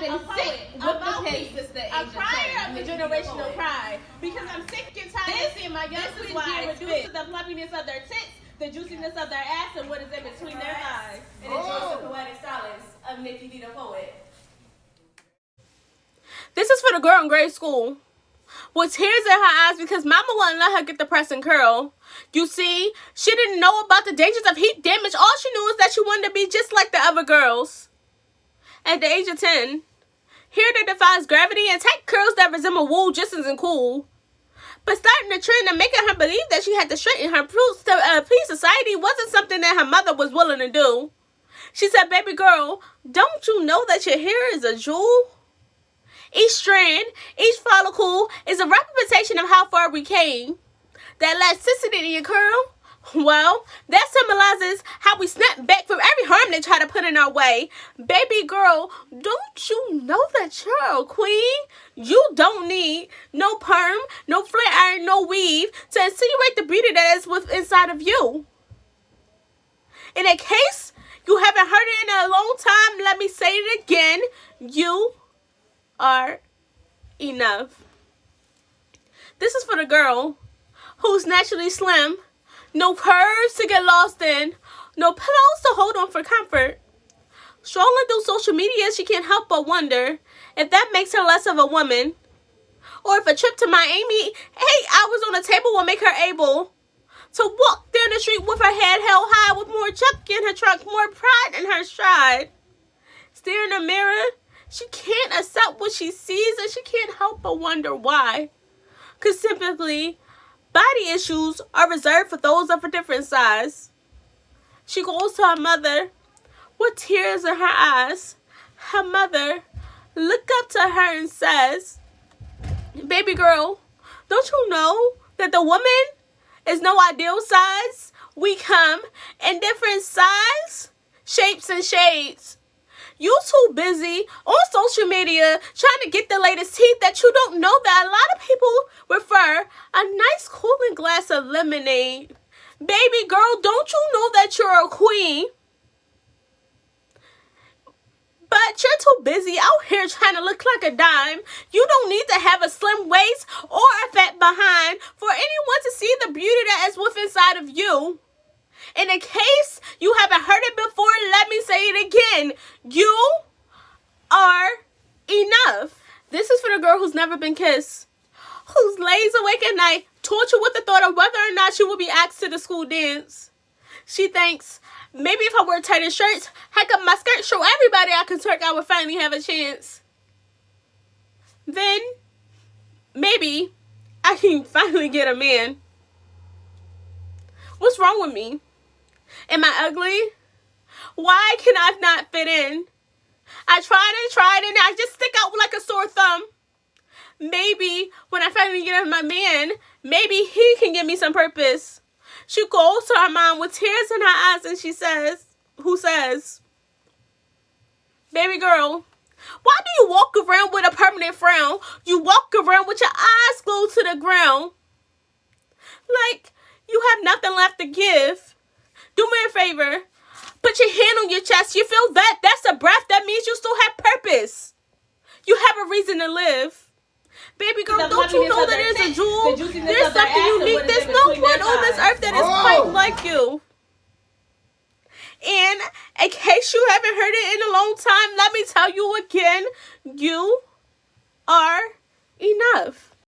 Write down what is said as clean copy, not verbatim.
been sick about pieces a crier of the generational cry. Because I'm sick and tired of seeing my young queens being reduced to the fluffiness of their tits, the juiciness of their ass, and what is in between their thighs. And enjoy the poetic stylings of Nicki D the Poet. This is for the girl in grade school with tears in her eyes because mama wouldn't let her get the press and curl. You see, she didn't know about the dangers of heat damage. All she knew is that she wanted to be just like the other girls. At the age of 10, hair that defies gravity and tight curls that resemble wool just isn't cool. But starting the trend and making her believe that she had to straighten her roots to please society wasn't something that her mother was willing to do. She said, "Baby girl, don't you know that your hair is a jewel? Each strand, each follicle is a representation of how far we came. That elasticity in your curl, well, that symbolizes how we snap back from every harm they try to put in our way. Baby girl, don't you know that you're a queen? You don't need no perm, no flat iron, no weave to insinuate the beauty that is within inside of you. In a case you haven't heard it in a long time, let me say it again. You are enough." This is for the girl who's naturally slim, no curves to get lost in, no pillows to hold on for comfort. Strolling through social media, she can't help but wonder if that makes her less of a woman, or if a trip to Miami 8 hours on a table will make her able to walk down the street with her head held high, with more junk in her trunk, more pride in her stride. Stare in the mirror, she can't accept what she sees, and she can't help but wonder why. Because typically, body issues are reserved for those of a different size. She goes to her mother with tears in her eyes. Her mother looks up to her and says, "Baby girl, don't you know that the woman is no ideal size? We come in different size, shapes, and shades. You too busy on social media trying to get the latest teeth that you don't know that a lot of people prefer a nice cooling glass of lemonade. Baby girl, don't you know that you're a queen? But you're too busy out here trying to look like a dime. You don't need to have a slim waist or a fat behind for anyone to see the beauty that is within inside of you. In a case you haven't heard it before, let me say it again. You are enough." This is for the girl who's never been kissed, who lays awake at night, tortured with the thought of whether or not she will be asked to the school dance. She thinks, maybe if I wear tighter shirts, hike up my skirt, show everybody I can twerk, I would finally have a chance. Then, maybe I can finally get a man. What's wrong with me? Am I ugly? Why can I not fit in? I tried and I just stick out like a sore thumb. Maybe when I finally get my man, maybe he can give me some purpose. She goes to her mom with tears in her eyes and she says, "Baby girl, why do you walk around with a permanent frown? You walk around with your eyes glued to the ground. Like you have nothing left to give. Do me a favor. Put your hand on your chest. You feel that? That's a breath. That means you still have purpose. You have a reason to live. Baby girl, don't you know that there's a jewel? There's something unique. There's no one on this earth that is quite like you." And in case you haven't heard it in a long time, let me tell you again, you are enough.